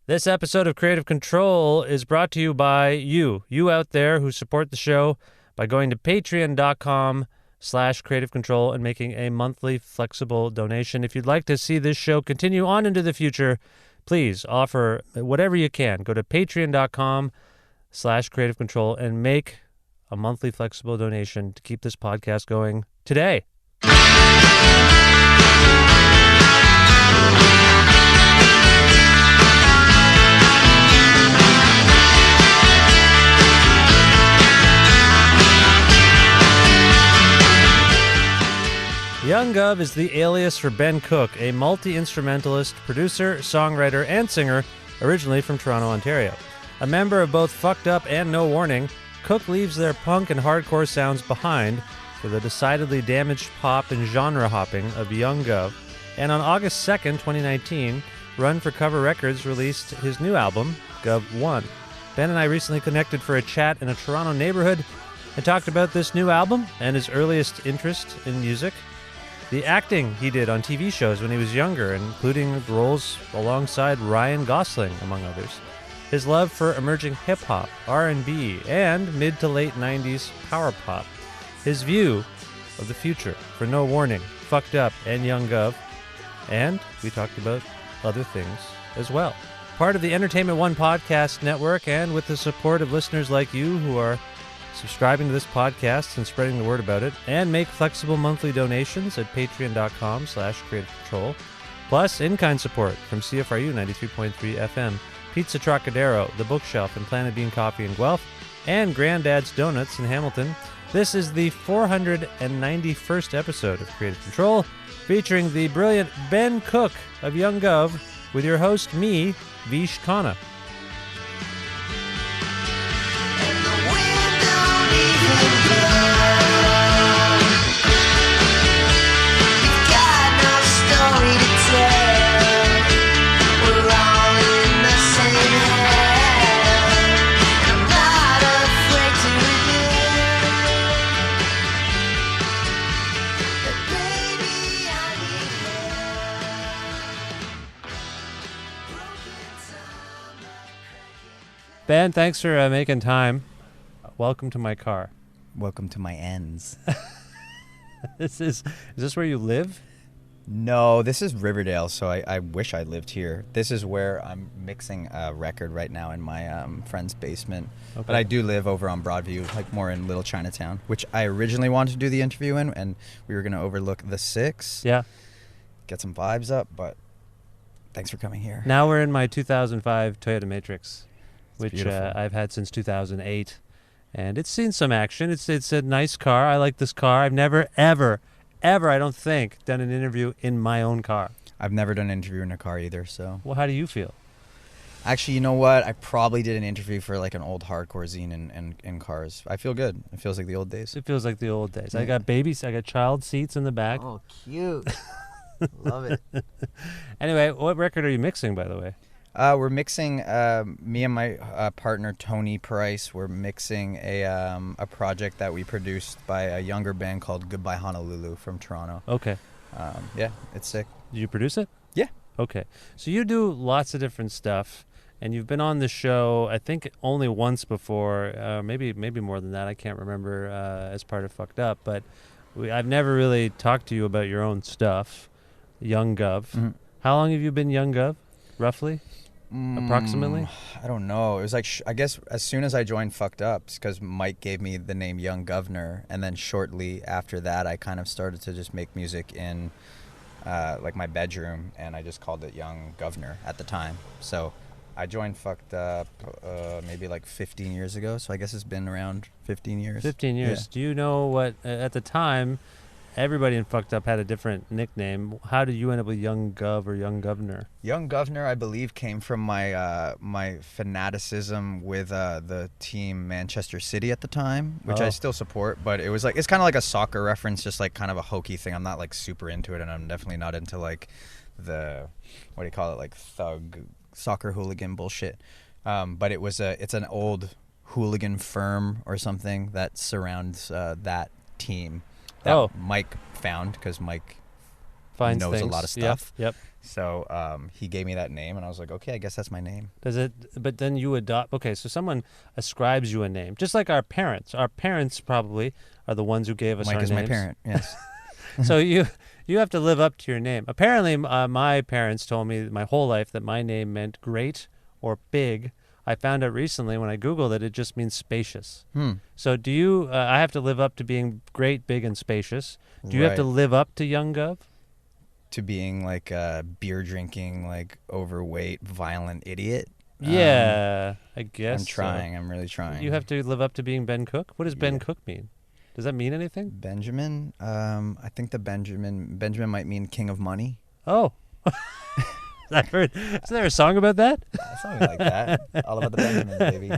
This episode of Creative Control is brought to you by you out there who support the show by going to patreon.com/Creative Control and making a monthly flexible donation. If you'd like to see this show continue on into the future, please offer whatever you can. Go to patreon.com/Creative Control and make a monthly flexible donation to keep this podcast going today. Young Guv is the alias for Ben Cook, a multi-instrumentalist, producer, songwriter, and singer originally from Toronto, Ontario. A member of both Fucked Up and No Warning, Cook leaves their punk and hardcore sounds behind for the decidedly damaged pop and genre hopping of Young Guv. And on August 2nd, 2019, Run for Cover Records released his new album, GUV I. Ben and I recently connected for a chat in a Toronto neighborhood and talked about this new album and his earliest interest in music. The acting he did on TV shows when he was younger, including roles alongside Ryan Gosling, among others. His love for emerging hip-hop, R&B, and mid to late 90s power pop. His view of the future for No Warning, Fucked Up, and Young Guv. And we talked about other things as well. Part of the Entertainment One podcast network, and with the support of listeners like you who are subscribing to this podcast and spreading the word about it, and make flexible monthly donations at patreon.com/Creative Control, plus in-kind support from CFRU 93.3 FM, Pizza Trokadero, The Bookshelf, and Planet Bean Coffee in Guelph, and Grandad's Donuts in Hamilton. This is the 491st episode of Creative Control, featuring the brilliant Ben Cook of Young Guv, with your host, me, Vish Khanna. Ben, thanks for making time. Welcome to my car. Welcome to my ends. Is this where you live? No, this is Riverdale, so I wish I lived here. This is where I'm mixing a record right now in my friend's basement. Okay. But I do live over on Broadview, like more in Little Chinatown, which I originally wanted to do the interview in, and we were going to overlook the 6. Yeah. Get some vibes up, but thanks for coming here. Now we're in my 2005 Toyota Matrix, which beautiful. I've had since 2008. And it's seen some action. It's a nice car. I like this car. I've never, ever, I don't think, done an interview in my own car. I've never done an interview in a car either, so. Well, how do you feel? Actually, you know what? I probably did an interview for like an old hardcore zine in cars. I feel good. It feels like the old days. It feels like the old days. Yeah. I got child seats in the back. Oh, cute. Love it. Anyway, what record are you mixing, by the way? We're mixing, me and my partner Tony Price, we're mixing a project that we produced by a younger band called Goodbye Honolulu from Toronto. Okay. Yeah, it's sick. Did you produce it? Yeah. Okay. So you do lots of different stuff, and you've been on the show, I think, only once before, maybe more than that. I can't remember as part of Fucked Up, but I've never really talked to you about your own stuff, Young Guv. Mm-hmm. How long have you been Young Guv, roughly? Approximately? I don't know. It was like, I guess as soon as I joined Fucked Up, because Mike gave me the name Young Governor, and then shortly after that, I kind of started to just make music in like my bedroom, and I just called it Young Governor at the time. So I joined Fucked Up maybe like 15 years ago, so I guess it's been around 15 years. 15 years. Yeah. Do you know what, at the time, everybody in Fucked Up had a different nickname. How did you end up with Young Guv or Young Governor? Young Governor, I believe, came from my my fanaticism with the team Manchester City at the time, which I still support. But it was like, it's kind of like a soccer reference, just like kind of a hokey thing. I'm not like super into it, and I'm definitely not into like the, what do you call it, like thug soccer hooligan bullshit. But it's an old hooligan firm or something that surrounds that team. That Mike found, because Mike Finds knows things. a lot of stuff. Yep. So he gave me that name, and I was like, okay, I guess that's my name. Does it? But then you adopt. Okay, so someone ascribes you a name, just like our parents. Our parents probably are the ones who gave us Mike our is names. my parent. Yes. So you have to live up to your name. Apparently, my parents told me my whole life that my name meant great or big. I found out recently when I Googled it, it just means spacious. So do you, I have to live up to being great, big, and spacious. Do you have to live up to Young Guv? To being like a beer drinking, like overweight, violent idiot. Yeah, I guess. I'm trying. I'm really trying. You have to live up to being Ben Cook? What does Ben Cook mean? Does that mean anything? Benjamin? I think the Benjamin might mean king of money. Oh. I've heard. Is there a song about that? Something like that. All about the Benjamin, baby.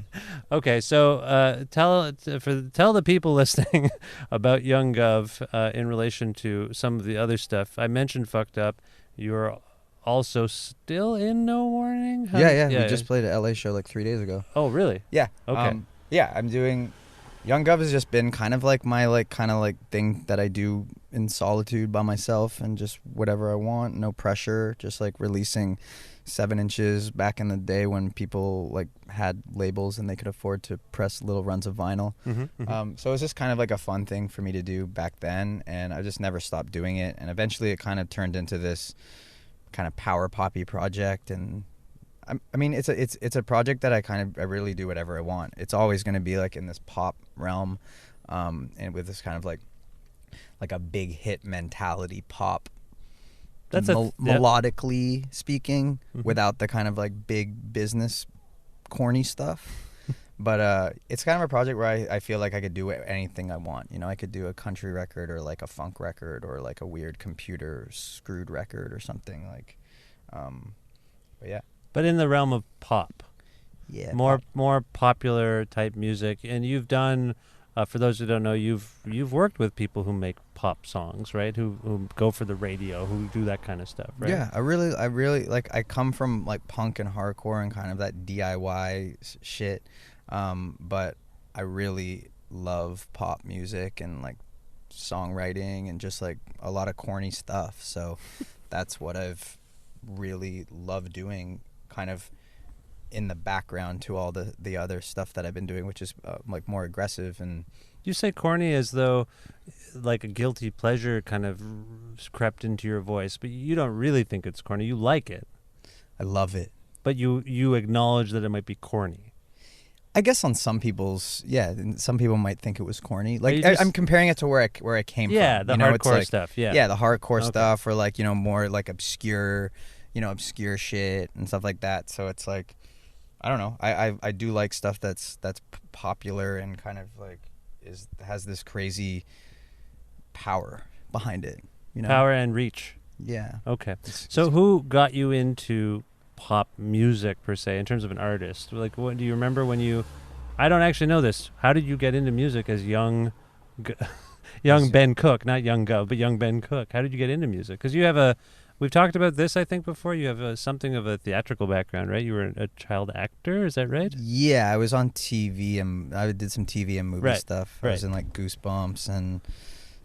Okay, so tell the people listening about Young Guv in relation to some of the other stuff. I mentioned Fucked Up. You're also still in No Warning? Yeah. We just played an LA show like 3 days ago. Oh, really? Yeah. Okay. I'm doing... Young Guv has just been kind of like my thing that I do in solitude by myself and just whatever I want, no pressure, just like releasing 7 inches back in the day when people like had labels and they could afford to press little runs of vinyl. So it was just kind of like a fun thing for me to do back then, and I just never stopped doing it, and eventually it kind of turned into this kind of power poppy project. And I mean, it's a project that I really do whatever I want. It's always going to be like in this pop realm, and with this kind of like a big hit mentality pop. That's melodically speaking, without the kind of like big business corny stuff. But it's kind of a project where I feel like I could do anything I want. You know, I could do a country record or like a funk record or like a weird computer screwed record or something like. But yeah. But in the realm of pop. Yeah. More popular type music. And you've done, for those who don't know, you've worked with people who make pop songs, right? Who go for the radio, who do that kind of stuff, right? Yeah, I really like, I come from like punk and hardcore and kind of that DIY shit. But I really love pop music and like songwriting and just like a lot of corny stuff. So that's what I've really loved doing, kind of in the background to all the other stuff that I've been doing, which is like more aggressive. And you say corny as though like a guilty pleasure kind of crept into your voice, but you don't really think it's corny. You like it. I love it. But you acknowledge that it might be corny. I guess on some people's, some people might think it was corny. Like I'm comparing it to where I came from. Yeah, the hardcore stuff. Yeah, the hardcore stuff, or like, more like obscure shit and stuff like that. So it's like, I don't know. I do like stuff that's popular and kind of like has this crazy power behind it. Power and reach. Yeah. Okay. So who got you into pop music per se in terms of an artist? Like, what do you remember when you? I don't actually know this. How did you get into music as young Ben Cook, not Young Guv, but young Ben Cook? How did you get into music? Because you have we've talked about this, I think, before. You have something of a theatrical background, right? You were a child actor, is that right? Yeah, I was on TV and I did some TV and movie stuff. I was in like Goosebumps and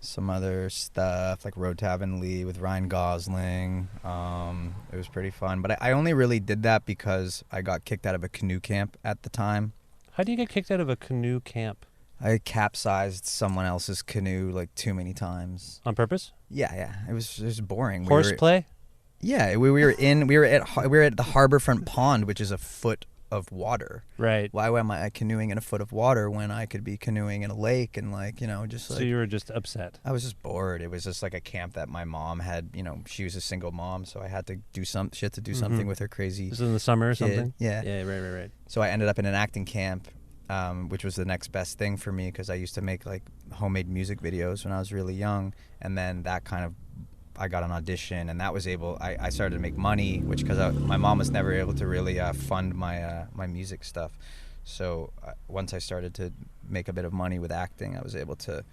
some other stuff like Road to Avonlea with Ryan Gosling. It was pretty fun, but I only really did that because I got kicked out of a canoe camp at the time. How do you get kicked out of a canoe camp? I capsized someone else's canoe like too many times. On purpose? Yeah. It was boring. Horseplay? Yeah, we were at the Harborfront Pond, which is a foot of water. Right. Why am I canoeing in a foot of water when I could be canoeing in a lake and just like. So you were just upset. I was just bored. It was just like a camp that my mom had. She was a single mom, so I had to do something with her crazy. This was in the summer or kid. something. Yeah. Yeah. Right. So I ended up in an acting camp, which was the next best thing for me because I used to make like homemade music videos when I was really young, and then that kind of. I got an audition, and that was I started to make money, which because my mom was never able to really fund my music stuff. So once I started to make a bit of money with acting, I was able to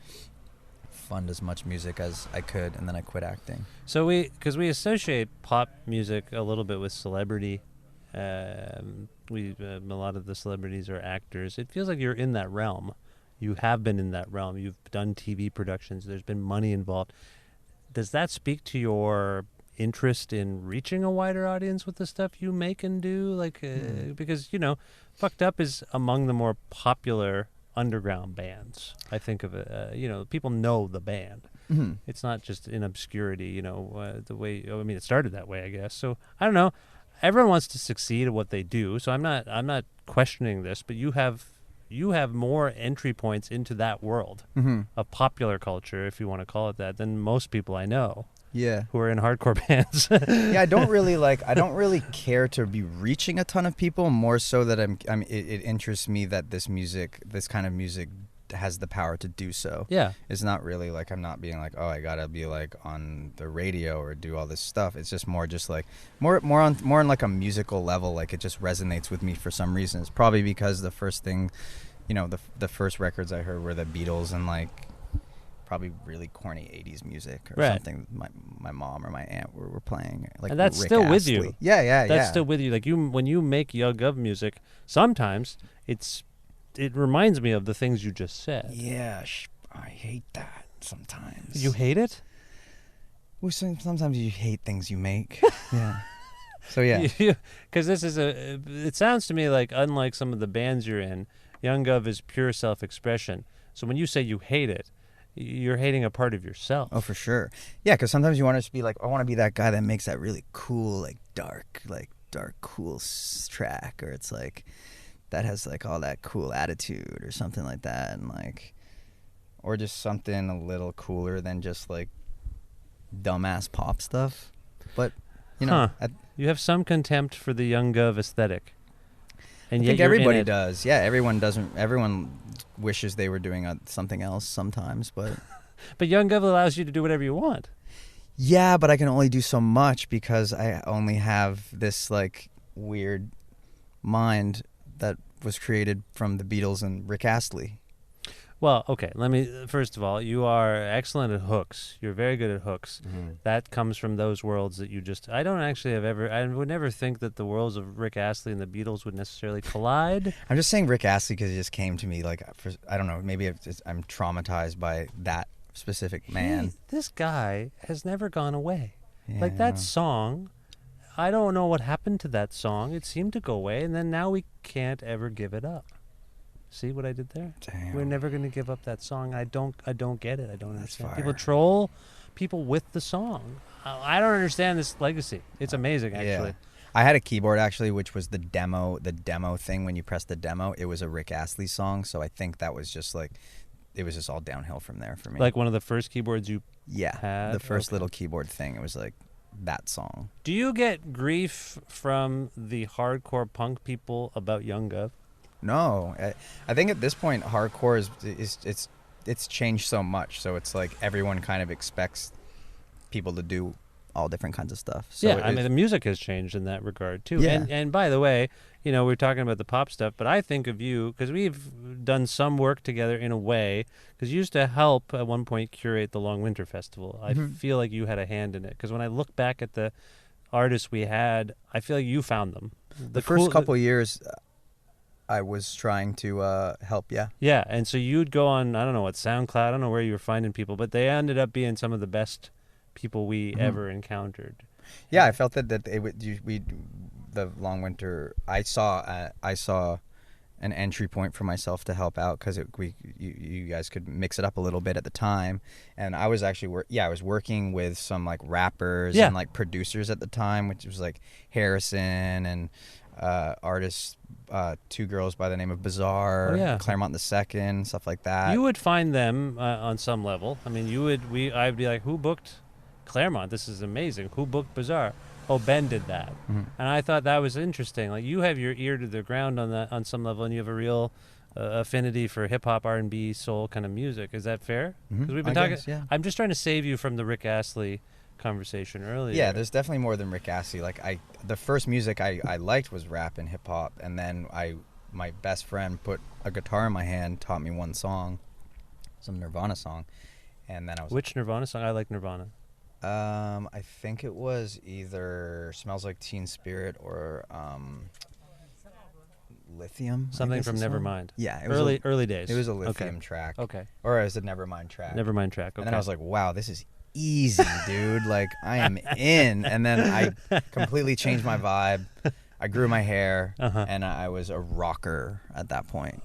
fund as much music as I could, and then I quit acting. So because we associate pop music a little bit with celebrity. A lot of the celebrities are actors. It feels like you're in that realm. You have been in that realm. You've done TV productions. There's been money involved. does that speak to your interest in reaching a wider audience with the stuff you make and do? Like, because, you know, Fucked Up is among the more popular underground bands. I think of it, you know, people know the band. Mm-hmm. It's not just in obscurity, you know, the way, I mean, it started that way, I guess. So, I don't know. Everyone wants to succeed at what they do, so I'm not questioning this, but you have more entry points into that world of popular culture, if you want to call it that, than most people I know. Yeah. Who are in hardcore bands. Yeah, I don't really care to be reaching a ton of people, more so that it interests me that this kind of music has the power to do so. Yeah. It's not really like I'm not being like, oh, I gotta be like on the radio or do all this stuff. It's just more on like a musical level. Like it just resonates with me for some reason. It's probably because the first thing, you know, the first records I heard were the Beatles and like probably really corny 80s music or something my mom or my aunt were playing. Like, and that's Rick still Astley. with you. Yeah. That's still with you. Like when you make Young Guv music, sometimes it reminds me of the things you just said. Yeah, I hate that sometimes. You hate it? Well, sometimes you hate things you make. Yeah. So yeah. Because it sounds to me like, unlike some of the bands you're in, Young Guv is pure self-expression. So when you say you hate it, you're hating a part of yourself. Oh, for sure. Yeah, because sometimes you want to just be like, I want to be that guy that makes that really cool, like dark, cool track, or it's like that has like all that cool attitude or something like that, and like, or just something a little cooler than just like dumbass pop stuff. But you know, you have some contempt for the Young Guv aesthetic. And I think everybody does. Yeah, everyone doesn't. Everyone wishes they were doing something else sometimes, but but Young Guv allows you to do whatever you want. Yeah, but I can only do so much because I only have this like weird mind that was created from the Beatles and Rick Astley. Well, okay, first of all, you are excellent at hooks. You're very good at hooks. Mm-hmm. That comes from those worlds that I would never think that the worlds of Rick Astley and the Beatles would necessarily collide. I'm just saying Rick Astley because he just came to me like, I don't know, maybe I'm traumatized by that specific man. This guy has never gone away. Yeah, like that song, I don't know what happened to that song. It seemed to go away, and then now we can't ever give it up. See what I did there? Damn. We're never going to give up that song. I don't get it. I don't understand. Fire. People troll people with the song. I don't understand this legacy. It's amazing, actually. Yeah. I had a keyboard actually, which was the demo thing. When you press the demo, it was a Rick Astley song. So I think that was just like, it was just all downhill from there for me. Like one of the first keyboards you had? The first little keyboard thing. It was like that song. Do you get grief from the hardcore punk people about Young Guv? No, I think at this point hardcore it's changed so much. So it's like everyone kind of expects people to do all different kinds of stuff. So yeah, I mean the music has changed in that regard too. Yeah. And by the way, you know, we're talking about the pop stuff, but I think of you because we've done some work together in a way. Because you used to help at one point curate the Long Winter Festival. I feel like you had a hand in it. Because when I look back at the artists we had, I feel like you found them. The first couple years, I was trying to help, yeah. Yeah, and so you'd go on, I don't know what, SoundCloud, I don't know where you were finding people, but they ended up being some of the best people we ever encountered. Yeah, I felt that the Long Winter, I saw an entry point for myself to help out because you guys could mix it up a little bit at the time, and I was actually I was working with some like rappers and like producers at the time, which was like Harrison and artists, two girls by the name of Bizarre, Claremont II, stuff like that. You would find them on some level. I mean, I'd be like, who booked Claremont? This is amazing. Who booked Bizarre? Oh, Ben did that. And I thought that was interesting. Like, you have your ear to the ground on some level, and you have a real affinity for hip-hop, R&B, soul kind of music. Is that fair? Because we've been talking. Guess, yeah. I'm just trying to save you from the Rick Astley conversation earlier. Yeah, there's definitely more than Rick Astley. Like the first music I liked was rap and hip hop, and then my best friend put a guitar in my hand, taught me one song, some Nirvana song, and then I was Which Nirvana song? I like Nirvana. I think it was either Smells Like Teen Spirit or Lithium. Something from Nevermind. Yeah, it was early days. It was a Lithium track. Okay. Or is it Nevermind track? Nevermind track. Okay. And then I was like, wow, this is easy, dude. Like, I am in. And then I completely changed my vibe. I grew my hair, and I was a rocker at that point.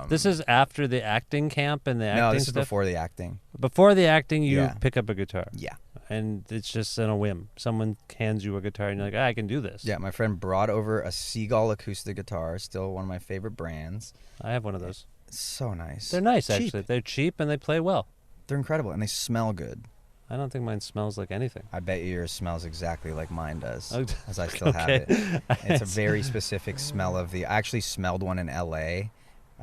This is after the acting camp and the acting No, this stuff? is before the acting. Before the acting, you Yeah. pick up a guitar. Yeah. And it's just on a whim. Someone hands you a guitar, and you're like, I can do this. Yeah, my friend brought over a Seagull acoustic guitar, still one of my favorite brands. I have one of those. It's so nice. They're nice, Cheap. actually. They're cheap, and they play well. They're incredible, and they smell good. I don't think mine smells like anything. I bet you yours smells exactly like mine does, Oh, as I still have okay. it. It's a very specific smell of I actually smelled one in L.A.,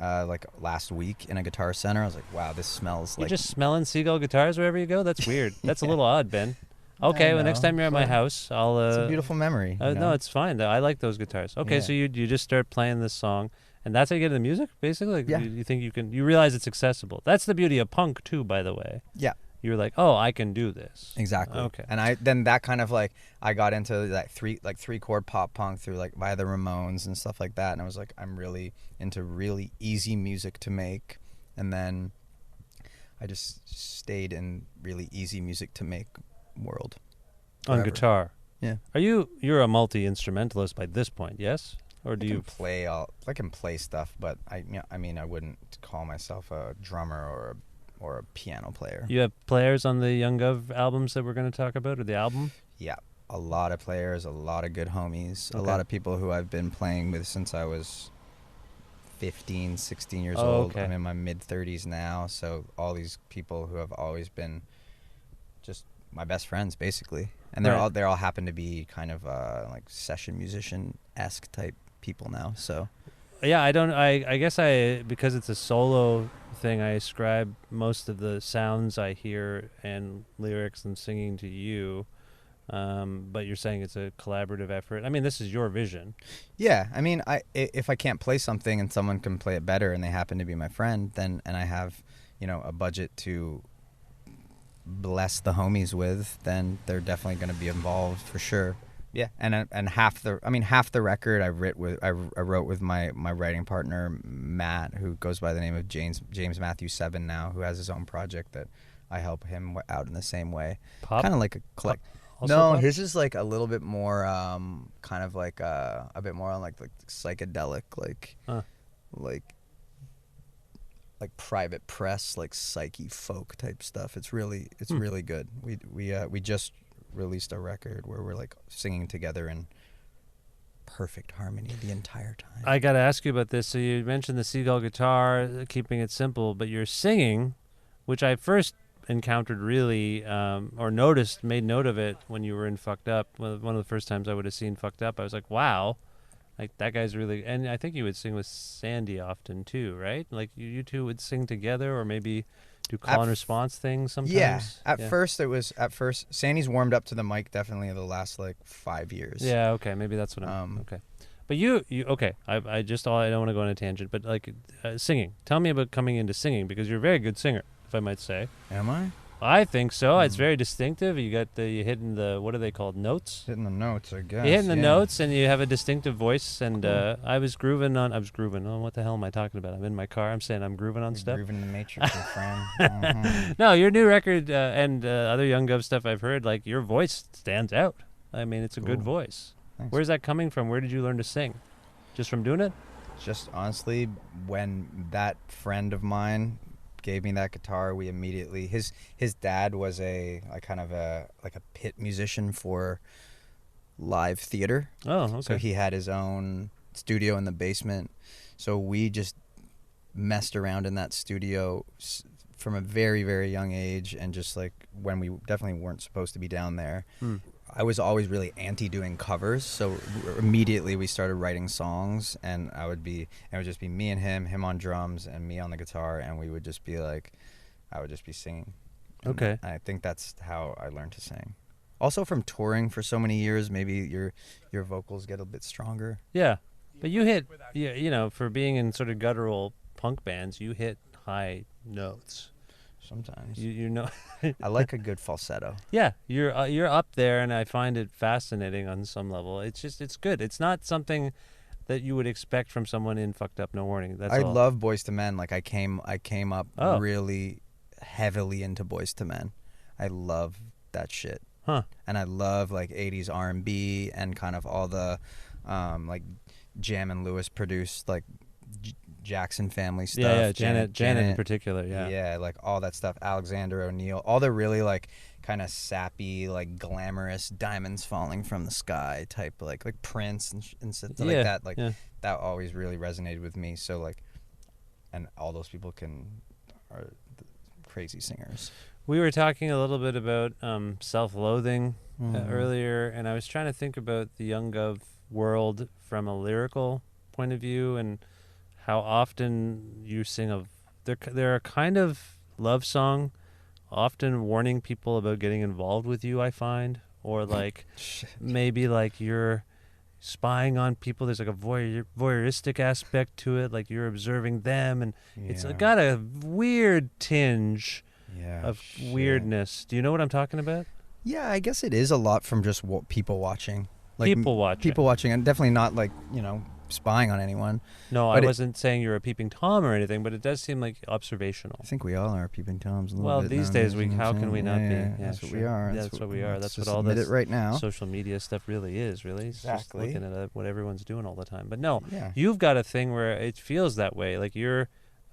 like last week in a Guitar Center. I was like, wow, this smells You're like... just smelling Seagull guitars wherever you go? That's weird. That's a little odd, Ben. Okay, well, next time you're at my house, I'll... it's a beautiful memory. No, it's fine. I like those guitars. Okay, so you just start playing this song, and that's how you get into music, basically? Like, Yeah. You think you can... You realize it's accessible. That's the beauty of punk, too, by the way. Yeah. You're like, oh, I can do this. Exactly. Okay. And then that kind of like, I got into that three chord pop punk through like by the Ramones and stuff like that. And I was like, I'm really into really easy music to make. And then I just stayed in really easy music to make world. On Forever. guitar. Yeah. You're a multi-instrumentalist by this point, yes? Or do you... I can play stuff, but I wouldn't call myself a drummer or a piano player. You have players on the Young Guv albums that we're going to talk about, or the album? Yeah, a lot of players, a lot of good homies, Okay. a lot of people who I've been playing with since I was 15, 16 years Oh, old. okay. I'm in my mid-30s now, so all these people who have always been just my best friends, basically. And they all happen to be kind of like session musician-esque type people now, so... Yeah, I guess because it's a solo thing, I ascribe most of the sounds I hear and lyrics and singing to you. But you're saying it's a collaborative effort. I mean, this is your vision. Yeah, I mean, if I can't play something and someone can play it better and they happen to be my friend, and I have, a budget to bless the homies with, then they're definitely going to be involved for sure. Yeah, and half the record I wrote with my writing partner Matt, who goes by the name of James Matthew 7 now, who has his own project that I help him out in the same way. Pop? Kind of like a collect. Also No, pop? his is like a little bit more kind of like a bit more on like psychedelic, like private press, like psyche folk type stuff. It's really good. We just released a record where we're like singing together in perfect harmony the entire time. I got to ask you about this. So you mentioned the Seagull guitar, keeping it simple, but you're singing, which I first encountered really, or made note of it when you were in Fucked Up. One of the first times I would have seen Fucked Up, I was like, wow, like that guy's really, and I think you would sing with Sandy often too, right? Like you two would sing together, or maybe do call and response things sometimes. Yeah. At first, Sandy's warmed up to the mic definitely the last like 5 years. Yeah. Okay. Maybe that's what I'm. Okay. But you okay. I don't want to go on a tangent, but like singing. Tell me about coming into singing, because you're a very good singer, if I might say. Am I? I think so. It's very distinctive. You hitting the, what are they called, notes? Hitting the notes, I guess. You're hitting the notes, and you have a distinctive voice. And I was grooving. Oh, what the hell am I talking about? I'm in my car. I'm saying I'm grooving on stuff. Grooving in the Matrix, my friend. No, your new record and other Young Guv stuff I've heard, like your voice stands out. I mean, it's a good voice. Thanks. Where's that coming from? Where did you learn to sing? Just from doing it? Just honestly, when that friend of mine gave me that guitar, we immediately his dad was a pit musician for live theater. Oh, okay. So he had his own studio in the basement. So we just messed around in that studio from a very, very young age, and just like when we definitely weren't supposed to be down there. I was always really anti doing covers, so immediately we started writing songs, and it would just be me and him on drums, and me on the guitar, and we would just be like, I would just be singing. Okay. And I think that's how I learned to sing. Also from touring for so many years, maybe your vocals get a bit stronger. Yeah, but you hit, for being in sort of guttural punk bands, you hit high notes. Sometimes. You know. I like a good falsetto. Yeah, you're up there, and I find it fascinating on some level. It's good. It's not something that you would expect from someone in Fucked Up No Warning. That's I all. love Boys to Men. Like I came up really heavily into Boys to Men. I love that shit. Huh. And I love like 80s R&B and kind of all the like Jam and Lewis produced like Jackson family stuff. Yeah, Janet in particular, yeah. Yeah, like all that stuff. Alexander O'Neal, all the really like kind of sappy, like glamorous diamonds falling from the sky type, like Prince and stuff like that. Like that always really resonated with me. So like, and all those people are crazy singers. We were talking a little bit about self-loathing earlier, and I was trying to think about the Young Guv world from a lyrical point of view, and how often you sing of they're a kind of love song, often warning people about getting involved with you, I find, or like maybe like you're spying on people. There's like a voyeuristic aspect to it, like you're observing them, and it's got a weird tinge of weirdness. Do you know what I'm talking about? Yeah, I guess it is a lot from just people watching. Like people watching, and definitely not like, spying on anyone. No, I wasn't saying you're a peeping Tom or anything, but it does seem like observational. I think we all are peeping Toms a little bit. Well, these days, how can we not be? Yeah, that's what we are. Yeah, that's what we are. That's what all this right now. Social media stuff really is, really. It's exactly. Just looking at what everyone's doing all the time. But no, you've got a thing where it feels that way. Like are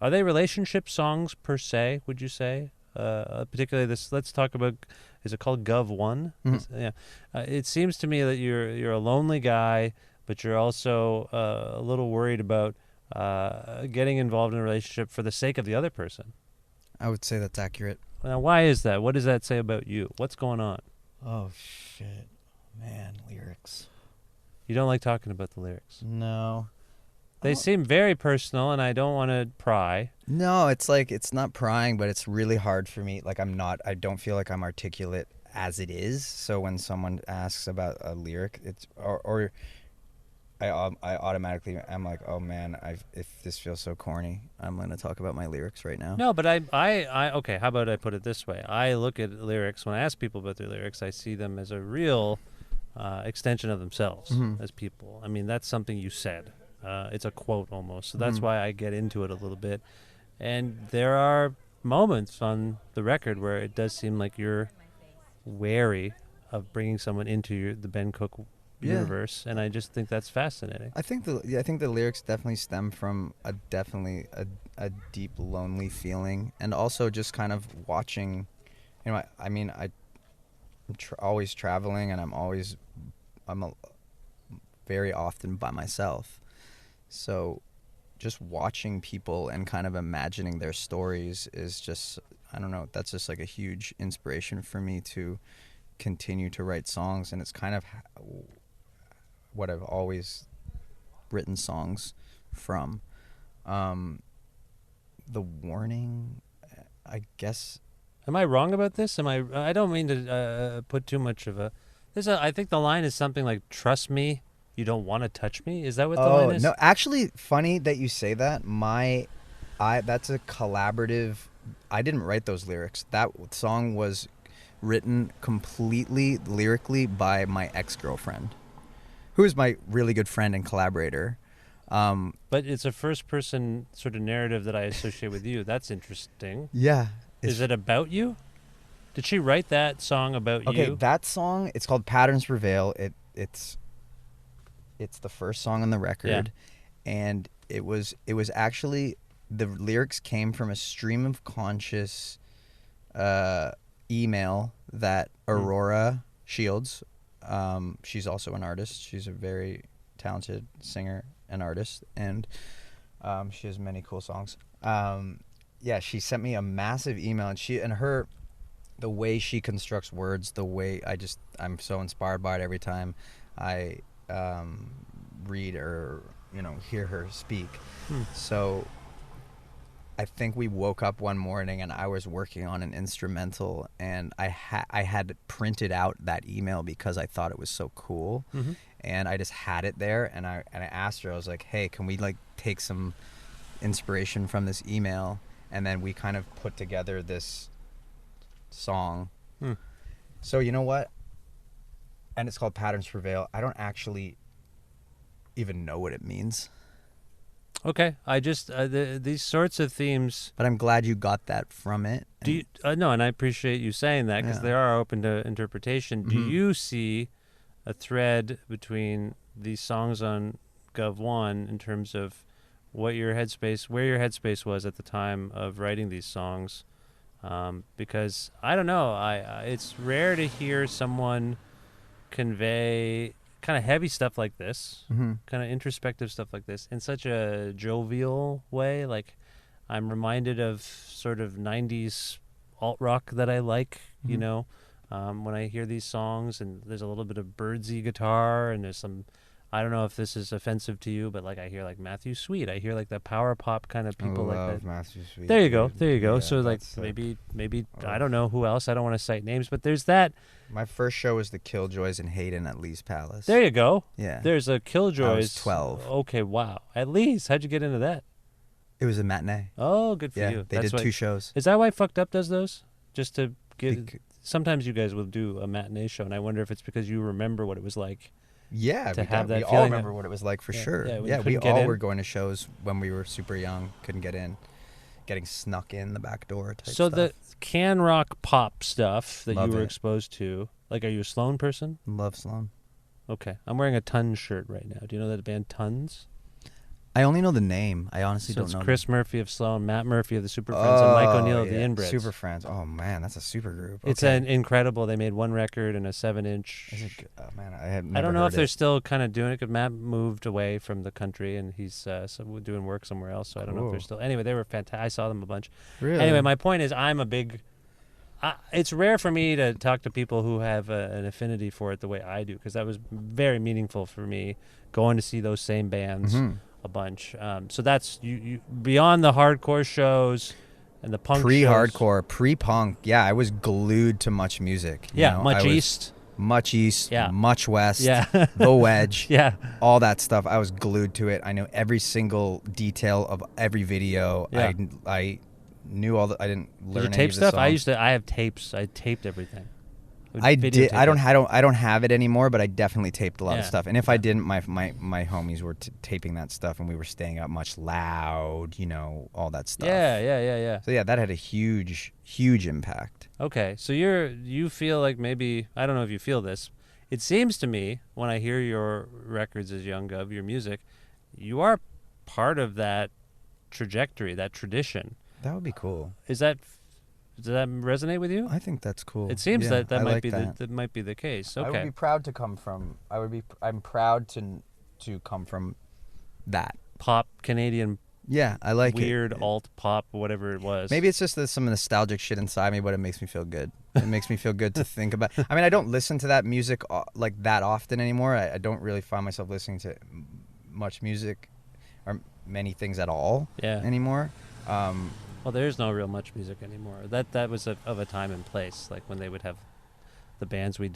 they relationship songs per se, would you say? Particularly this, let's talk about, is it called GUV I? Mm-hmm. It seems to me that you're a lonely guy, but you're also a little worried about getting involved in a relationship for the sake of the other person. I would say that's accurate. Now, why is that? What does that say about you? What's going on? Oh, shit. Man, lyrics. You don't like talking about the lyrics? No. They seem very personal, and I don't want to pry. No, it's like, it's not prying, but it's really hard for me. Like, I don't feel like I'm articulate as it is. So when someone asks about a lyric, I automatically am like, oh man, if this feels so corny, I'm going to talk about my lyrics right now. No, but I okay, how about I put it this way? I look at lyrics, when I ask people about their lyrics, I see them as a real extension of themselves as people. I mean, that's something you said. It's a quote almost. So that's why I get into it a little bit. And there are moments on the record where it does seem like you're wary of bringing someone into the Ben Cook universe, and I just think that's fascinating. I think the lyrics definitely stem from a deep lonely feeling, and also just kind of watching. I'm always traveling, and I'm very often by myself. So just watching people and kind of imagining their stories is just, I don't know, that's just like a huge inspiration for me to continue to write songs. And it's kind of what I've always written songs from. The warning, I guess. Am I wrong about this? I don't mean to put too much of I think the line is something like, trust me, you don't want to touch me. Is that what the line is? No, actually, funny that you say that. That's a collaborative. I didn't write those lyrics. That song was written completely lyrically by my ex-girlfriend, who is my really good friend and collaborator. But it's a first-person sort of narrative that I associate with you. That's interesting. Yeah. Is it about you? Did she write that song about you? Okay, that song, it's called Patterns Prevail. It's the first song on the record, and it was actually, the lyrics came from a stream of conscious email that Aurora Shields, she's also an artist. She's a very talented singer and artist, and she has many cool songs. She sent me a massive email, and the way she constructs words, I'm so inspired by it every time I read or hear her speak. So I think we woke up one morning and I was working on an instrumental, and I had printed out that email because I thought it was so cool, and I just had it there, and I asked her, I was like, hey, can we like take some inspiration from this email? And then we kind of put together this song. So you know what? And it's called Patterns Prevail. I don't actually even know what it means. Okay, I just these sorts of themes. But I'm glad you got that from it. Do you, no, and I appreciate you saying that because they are open to interpretation. Do you see a thread between these songs on Gov One in terms of where your headspace was at the time of writing these songs? Because I don't know, it's rare to hear someone convey kind of heavy stuff like this, kind of introspective stuff like this, in such a jovial way. Like, I'm reminded of sort of 90s alt rock that I like, you know, when I hear these songs, and there's a little bit of birdsy guitar, and there's some, I don't know if this is offensive to you, but like I hear like Matthew Sweet. I hear like the power pop kind of people like that. Matthew Sweet. There you go. Yeah, so like maybe I don't know who else. I don't want to cite names, but there's that. My first show was the Killjoys in Hayden at Lee's Palace. There you go. Yeah. There's a Killjoys. I was 12. Okay, wow. At Lee's. How'd you get into that? It was a matinee. Oh, good for you. They did 2 shows. Is that why Fucked Up does those? Just to get. Sometimes you guys will do a matinee show, and I wonder if it's because you remember what it was like. Yeah, we all remember what it was like for sure. Yeah, we all were going to shows when we were super young, couldn't get in, getting snuck in the back door type So stuff. the can rock pop stuff that Love you were it. exposed to, like, are you a Sloan person? Love Sloan. Okay, I'm wearing a Tons shirt right now. Do you know that band Tons? I only know the name. I honestly don't know. It's Chris Murphy of Sloan, Matt Murphy of the Super Friends, and Mike O'Neill of the Inbreds. Super Friends. Oh man, that's a super group. It's an incredible. They made 1 record and a 7-inch. Is it good? Oh man, I have never I don't know heard if they're it. still kind of doing it because Matt moved away from the country and he's doing work somewhere else. So I don't know if they're still. Anyway, they were fantastic. I saw them a bunch. Really? Anyway, my point is, I'm a big. It's rare for me to talk to people who have an affinity for it the way I do, because that was very meaningful for me going to see those same bands a bunch. So that's you beyond the hardcore shows and the punk pre-hardcore, pre-punk. Yeah, I was glued to Much Music. Much East. Much East, Yeah. Much West, Yeah. The Wedge, Yeah. all that stuff. I was glued to it. I knew every single detail of every video. Yeah. I knew all the. I didn't learn Did you any tape of the stuff? songs. I have tapes. I taped everything. I did. I don't videotape it. have it anymore, but I definitely taped a lot of Yeah. stuff. And if I didn't, my homies were taping that stuff, and we were staying up much loud. All that stuff. Yeah. So yeah, that had a huge impact. Okay, so you feel like, maybe, I don't know if you feel this. It seems to me when I hear your records as Young Guv, your music, you are part of that trajectory, that tradition. That would be cool. Does that resonate with you? I think that's cool. It seems Yeah, that I might like be that. that might be the case. I would Okay. be proud to come from. I'm proud to come from that. Pop, Canadian, Yeah, I like weird it. alt pop, whatever it was. Maybe it's just some nostalgic shit inside me, but it makes me feel good. It makes me feel good to think about. I mean, I don't listen to that music like that often anymore. I don't really find myself listening to much music or many things at all anymore. Well, there is no real much music anymore. That was of a time and place, like when they would have the bands we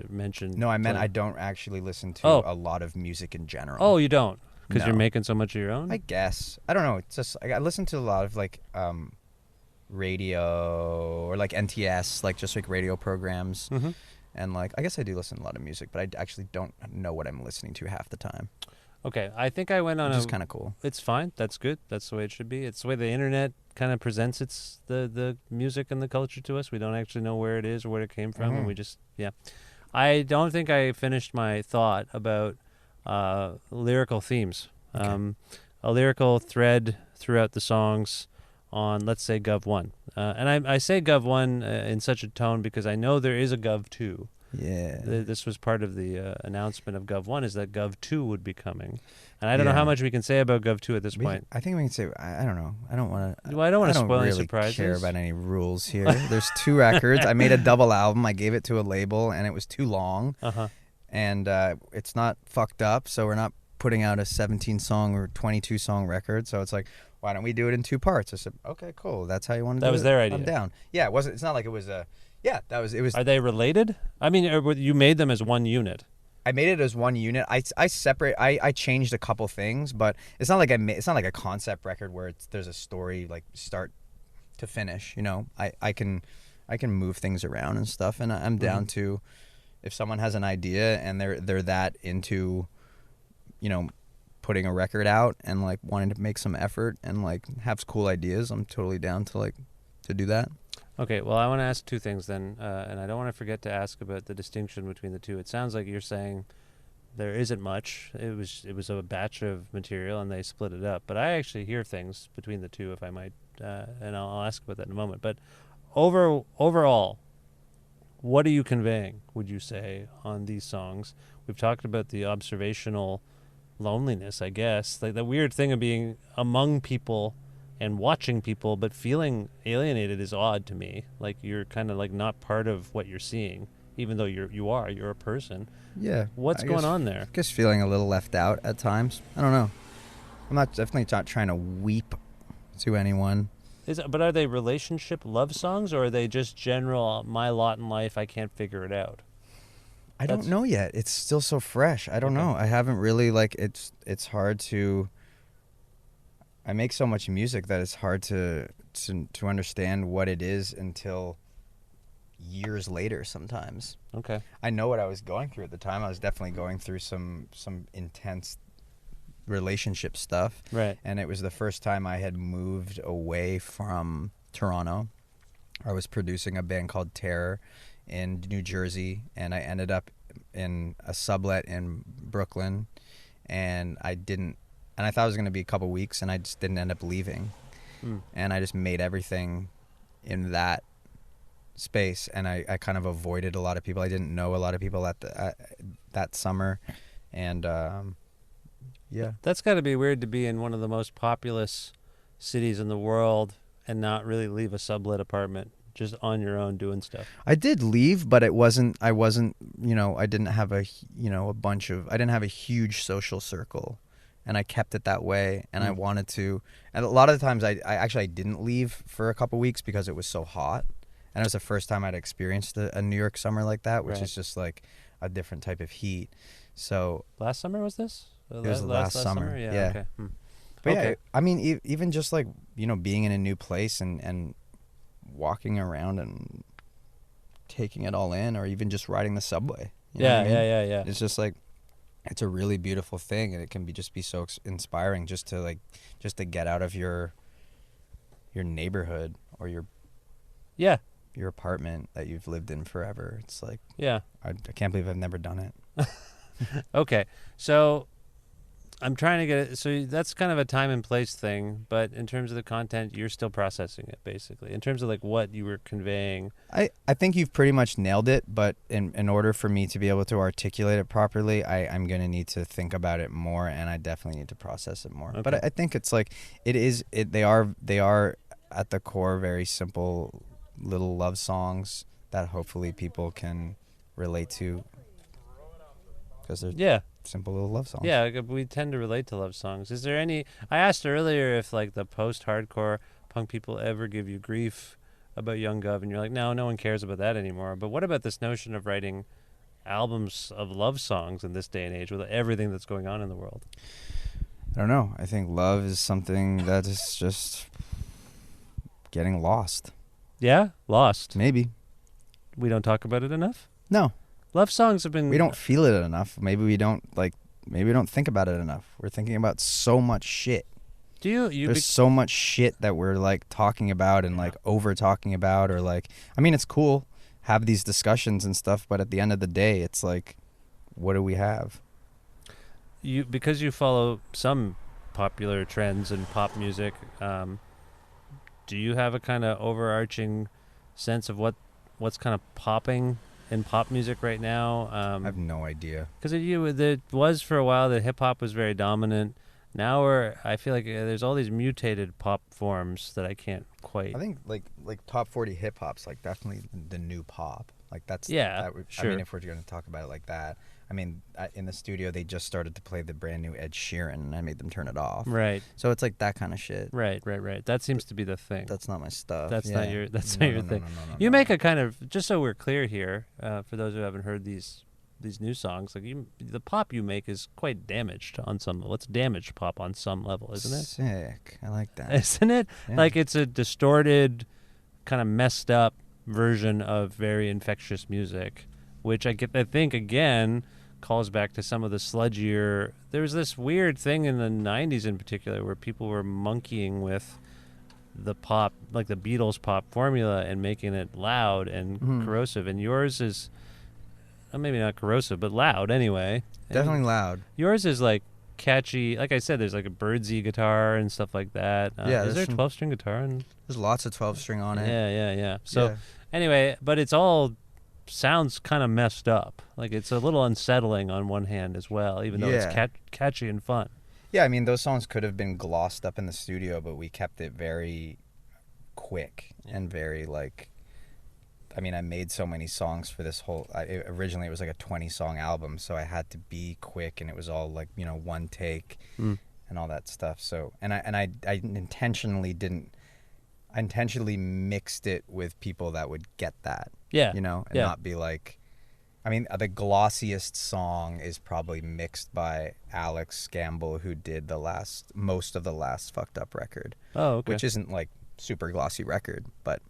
mentioned. No, I meant I don't actually listen to a lot of music in general. Oh, you don't? Because No. you're making so much of your own? I guess. I don't know. It's just I listen to a lot of like radio or like NTS, like just like radio programs. Mm-hmm. And like I guess I do listen to a lot of music, but I actually don't know what I'm listening to half the time. Okay, I think I went on Which is kind of cool. It's fine. That's good. That's the way it should be. It's the way the internet kind of presents the music and the culture to us. We don't actually know where it is or where it came from, and we just I don't think I finished my thought about lyrical themes. Okay. A lyrical thread throughout the songs on, let's say, Gov 1. And I say Gov 1 in such a tone because I know there is a Gov 2. Yeah. This was part of the announcement of Gov 1, is that Gov 2 would be coming. And I don't know how much we can say about Gov 2 at this point. I think we can say, I don't know. I don't want to. Well, I don't want to spoil any really surprises. care about any rules here. There's 2 records. I made a double album. I gave it to a label, and it was too long. Uh-huh. And it's not fucked up, so we're not putting out a 17-song or 22-song record. So it's like, why don't we do it in 2 parts? I said, okay, cool. That's how you want to do it. That was their idea. I'm down. Yeah, it wasn't. It's not like it was a. Yeah, that was. It was. Are they related? I mean, you made them as one unit. I made it as one unit. I changed a couple things, but it's not like it's not like a concept record where there's a story like start to finish. I can move things around and stuff, and I'm down to, if someone has an idea and they're that into, putting a record out and like wanting to make some effort and like have cool ideas, I'm totally down to like to do that. Okay, well, I want to ask two things then, and I don't want to forget to ask about the distinction between the two. It sounds like you're saying there isn't much. It was a batch of material and they split it up. But I actually hear things between the two, if I might, and I'll ask about that in a moment. But overall, what are you conveying, would you say, on these songs? We've talked about the observational loneliness, I guess. Like the weird thing of being among people and watching people but feeling alienated is odd to me. Like you're kind of like not part of what you're seeing, even though you're a person. Yeah. What's going on there? Just feeling a little left out at times. I don't know. I'm definitely not trying to weep to anyone. But are they relationship love songs, or are they just general my lot in life, I can't figure it out? I don't know yet. It's still so fresh. I don't know. I haven't really like it's hard to I make so much music that it's hard to understand what it is until years later sometimes. Okay. I know what I was going through at the time. I was definitely going through some intense relationship stuff. Right. And it was the first time I had moved away from Toronto. I was producing a band called Terror in New Jersey, and I ended up in a sublet in Brooklyn, and I thought it was going to be a couple weeks, and I just didn't end up leaving. And I just made everything in that space, and I kind of avoided a lot of people. I didn't know a lot of people at that summer, and yeah. That's got to be weird to be in one of the most populous cities in the world and not really leave a sublet apartment, just on your own doing stuff. I did leave, but I wasn't, I didn't have I didn't have a huge social circle, and I kept it that way, and I wanted to, and a lot of the times I actually didn't leave for a couple weeks because it was so hot, and it was the first time I'd experienced a New York summer like that, which is just like a different type of heat. So last summer was this? It was last summer. Yeah. Okay. But okay. yeah, I mean, even just like, being in a new place and walking around and taking it all in, or even just riding the subway. You know what I mean? Yeah. It's just like, it's a really beautiful thing, and it can be so inspiring just to get out of your neighborhood or your apartment that you've lived in forever. It's like, I can't believe I've never done it. Okay, so I'm trying to get it. So that's kind of a time and place thing, but in terms of the content, you're still processing it, basically. In terms of like what you were conveying, I think you've pretty much nailed it. But in order for me to be able to articulate it properly, I'm gonna need to think about it more, and I definitely need to process it more. Okay. But I think it's like they are at the core very simple little love songs that hopefully people can relate to, because they're simple little love songs. Yeah, we tend to relate to love songs. Is there any... I asked earlier if like the post-hardcore punk people ever give you grief about Young Guv, and you're like, no one cares about that anymore. But what about this notion of writing albums of love songs in this day and age with everything that's going on in the world? I don't know. I think love is something that is just getting lost. Yeah? Lost. Maybe. We don't talk about it enough? No. Love songs have been... We don't feel it enough. Maybe we don't think about it enough. We're thinking about so much shit. There's so much shit that we're like talking about and like over talking about, or like, I mean, it's cool, have these discussions and stuff, but at the end of the day, it's like, what do we have? Because you follow some popular trends in pop music, do you have a kind of overarching sense of what's kind of popping in pop music right now? I have no idea. Because it was for a while that hip hop was very dominant. Now I feel like there's all these mutated pop forms that I can't quite... I think like top 40 hip hop's like definitely the new pop. Like that's... sure. I mean, if we're going to talk about it like that. I mean, in the studio, they just started to play the brand new Ed Sheeran, and I made them turn it off. Right. So it's like that kind of shit. Right. That seems to be the thing. That's not my stuff. That's not your thing. No, you make a kind of... Just so we're clear here, for those who haven't heard these new songs, like the pop you make is quite damaged on some level. It's damaged pop on some level, isn't it? Sick. I like that. Isn't it? Yeah. Like it's a distorted, kind of messed up version of very infectious music, which I think again calls back to some of the sludgier. There was this weird thing in the 90s in particular where people were monkeying with the pop, like the Beatles pop formula, and making it loud and corrosive. And yours is maybe not corrosive, but loud anyway. Definitely loud. Yours is like catchy. Like I said, there's like a birdsy guitar and stuff like that. Is there a 12-string guitar? There's lots of 12-string on it. Yeah. So anyway, but it's all sounds kind of messed up. Like it's a little unsettling on one hand as well, even though it's catchy and fun. Yeah, I mean, those songs could have been glossed up in the studio, but we kept it very quick and very like. I mean, I made so many songs for this whole. Originally, it was like a 20-song album, so I had to be quick, and it was all like one take and all that stuff. So, and I intentionally didn't. I intentionally mixed it with people that would get that. Yeah. Not be like. I mean, the glossiest song is probably mixed by Alex Gamble, who did most of the last Fucked Up record. Oh, okay. Which isn't like super glossy record, but.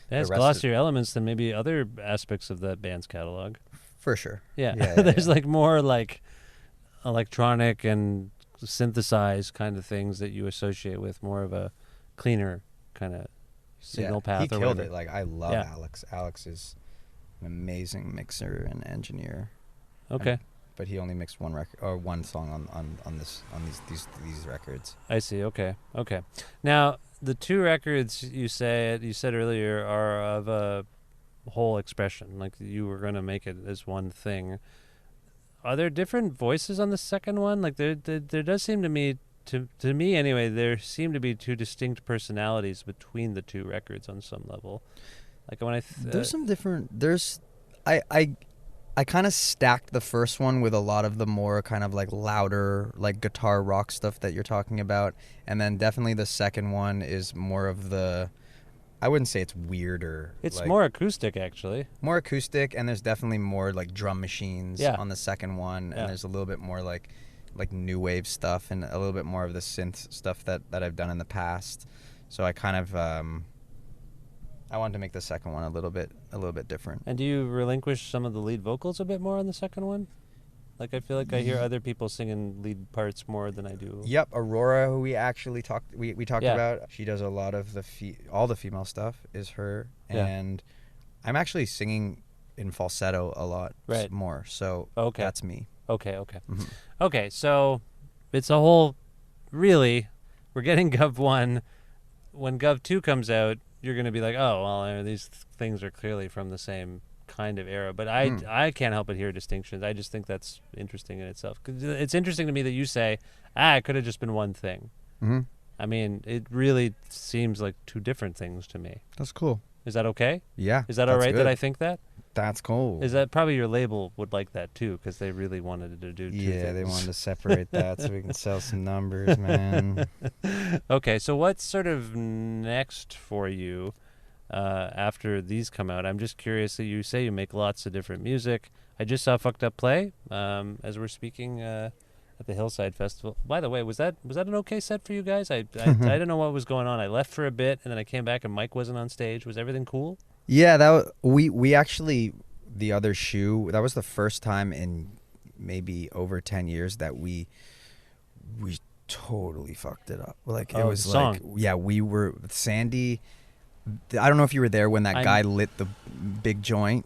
It has glossier elements than maybe other aspects of that band's catalog. For sure. Yeah. There's like more like electronic and synthesized kind of things that you associate with more of a cleaner kind of signal path. He killed it. Like, I love Alex. Alex is an amazing mixer and engineer. Okay. But he only mixed one record or one song on these records. I see. Okay. Now, the two records you said earlier are of a whole expression, like you were going to make it as one thing. Are there different voices on the second one? Like there does seem to me, to me anyway, there seem to be two distinct personalities between the two records on some level. Like when there's some different. I kind of stacked the first one with a lot of the more kind of like louder, like guitar rock stuff that you're talking about. And then definitely the second one is more of the, I wouldn't say it's weirder. It's like, more acoustic, actually. More acoustic, and there's definitely more like drum machines on the second one. Yeah. And there's a little bit more like new wave stuff and a little bit more of the synth stuff that I've done in the past. So I kind of... I wanted to make the second one a little bit different. And do you relinquish some of the lead vocals a bit more on the second one? Like I feel like I hear other people singing lead parts more than I do. Yep, Aurora, who we actually talked about, she does a lot of all the female stuff is her, and I'm actually singing in falsetto a lot more. So that's me. Okay. Mm-hmm. Okay, so it's a whole. Really, we're getting GUV 1. When GUV 2 comes out, you're going to be like, oh, well, these things are clearly from the same kind of era. But I can't help but hear distinctions. I just think that's interesting in itself. 'Cause it's interesting to me that you say, it could have just been one thing. Mm-hmm. I mean, it really seems like two different things to me. That's cool. Is that okay? Yeah. Is that all right that I think that? That's cool. Is that probably your label would like that too, because they really wanted to do two things. Yeah, they wanted to separate that so we can sell some numbers, man. Okay, so what's sort of next for you after these come out? I'm just curious that you say you make lots of different music. I just saw Fucked Up play as we're speaking at the Hillside Festival. By the way, was that an okay set for you guys? I didn't know what was going on. I left for a bit and then I came back and Mike wasn't on stage. Was everything cool? Yeah, we actually, the other shoe, that was the first time in maybe over 10 years that we totally fucked it up. Like it was like, we were Sandy. I don't know if you were there when that guy lit the big joint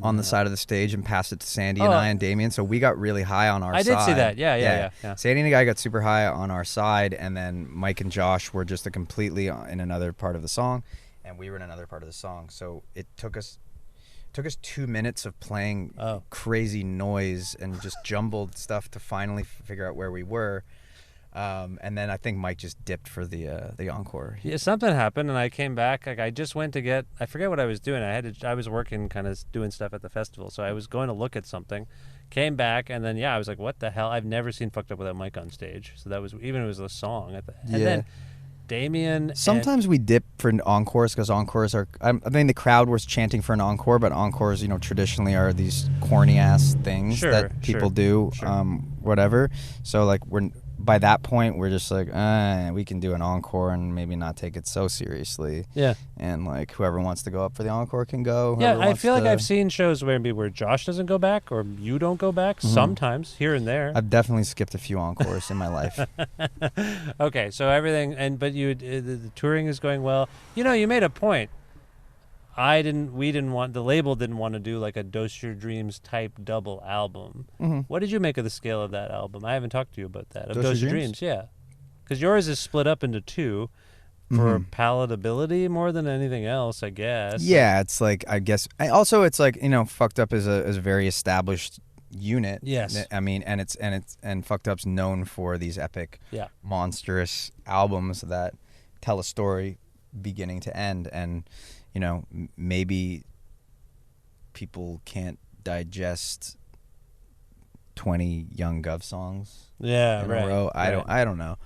on the side of the stage and passed it to Sandy and I and Damien. So we got really high on our side. I did see that. Yeah. Sandy and the guy got super high on our side, and then Mike and Josh were just completely in another part of the song. And we were in another part of the song, so it took us 2 minutes of playing crazy noise and just jumbled stuff to finally figure out where we were. And then I think Mike just dipped for the encore. Yeah, something happened, and I came back. Like I just went to get. I forget what I was doing. I was working, kind of doing stuff at the festival, so I was going to look at something. Came back, and then I was like, "What the hell? I've never seen Fucked Up without Mike on stage." So that was even it was a song and then. Damien. Sometimes we dip for encores because encores are. I mean, the crowd was chanting for an encore, but encores, traditionally are these corny ass things that people do, whatever. So like by that point, we're just like, we can do an encore and maybe not take it so seriously. Yeah. And like whoever wants to go up for the encore can go. Yeah, Whoever I wants feel like to- I've seen shows where Josh doesn't go back or you don't go back sometimes here and there. I've definitely skipped a few encores in my life. Okay, so everything but the touring is going well. You made a point. The label didn't want to do like a Dose Your Dreams type double album. Mm-hmm. What did you make of the scale of that album? I haven't talked to you about that. Of Dose Dose Your Your Dreams? Dreams, yeah. Because yours is split up into two for palatability more than anything else, I guess. Yeah, it's like, I guess. Also, it's like, Fucked Up is a very established unit. Yes. I mean, and Fucked Up's known for these epic, monstrous albums that tell a story beginning to end, and maybe people can't digest 20 Young Guv songs in a row. I don't know.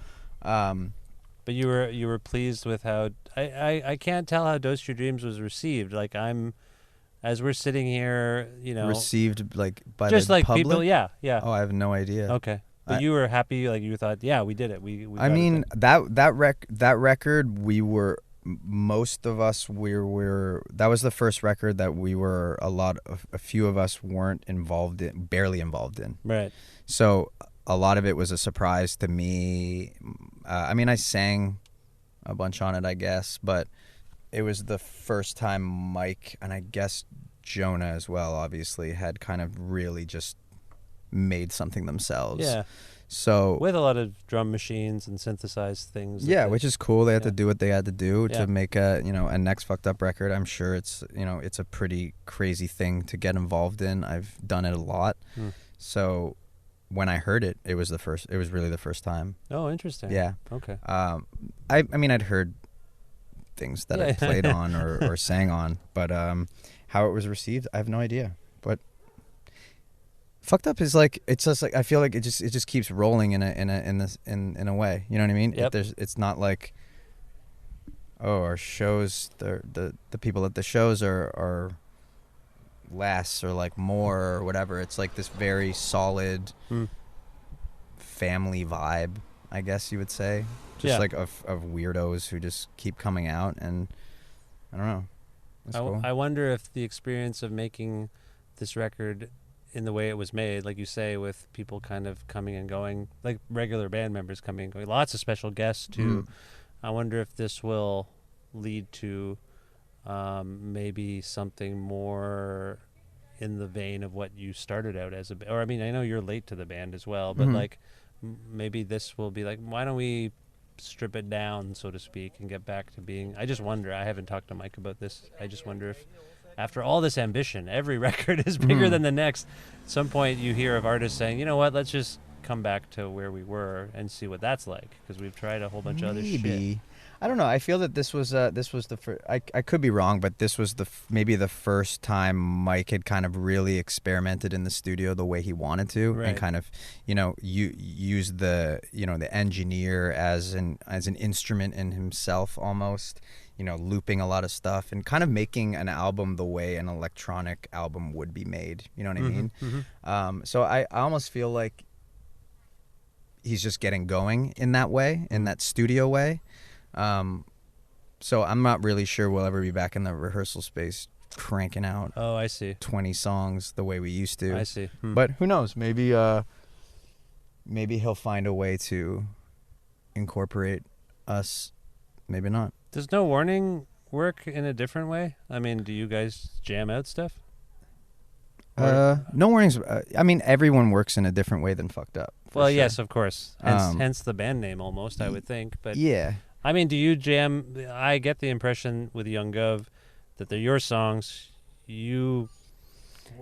But you were pleased with how I can't tell how Dose Your Dreams was received. Like as we're sitting here, Received like by just the like public? people, yeah. Oh, I have no idea. Okay. But you were happy, like you thought, yeah, we did it. We I mean, that record, we were, most of us, that was the first record that a few of us weren't barely involved in. Right. So a lot of it was a surprise to me. I mean, I sang a bunch on it, I guess, but it was the first time Mike, and I guess Jonah as well, obviously, had kind of really just made something themselves. Yeah. So with a lot of drum machines and synthesized things. Yeah, which is cool. They had to do what they had to do Yeah. to make a next Fucked Up record. I'm sure it's it's a pretty crazy thing to get involved in. I've done it a lot. So when I heard it, it was really the first time. Oh, interesting. Yeah. Okay. I mean, I'd heard things that I played on or sang on, but how it was received, I have no idea. But Fucked Up is like, it's just like, I feel like it just keeps rolling in a way. You know what I mean? Yep. It's not like, our shows, the people at the shows are less or like more or whatever. It's like this very solid family vibe, I guess you would say. Just like of weirdos who just keep coming out, and I don't know. That's cool. I wonder if the experience of making this record in the way it was made, like you say, with people kind of coming and going, like regular band members coming and going, lots of special guests too. I wonder if this will lead to maybe something more in the vein of what you started out as or I mean, I know you're late to the band as well, but like maybe this will be like, why don't we strip it down, so to speak, and get back to being, I just wonder, I haven't talked to Mike about this, I just wonder if after all this ambition, every record is bigger than the next. At some point you hear of artists saying, you know what, let's just come back to where we were and see what that's like, because we've tried a whole bunch of other shit. I don't know. I feel that this was the first. I could be wrong, but this was maybe the first time Mike had kind of really experimented in the studio the way he wanted to, and kind of use the the engineer as an instrument in himself almost. Looping a lot of stuff and kind of making an album the way an electronic album would be made. You know what I mean? So I almost feel like he's just getting going in that way, in that studio way. So I'm not really sure we'll ever be back in the rehearsal space cranking out. Oh, I see. 20 songs the way we used to. I see. But who knows? Maybe he'll find a way to incorporate us. Maybe not. Does No Warning work in a different way? I mean, do you guys jam out stuff? No Warnings. I mean, everyone works in a different way than Fucked Up. Well, sure. yes, of course. Hence the band name almost, I would think. But yeah. I mean, do you jam? I get the impression with Young Guv that they're your songs.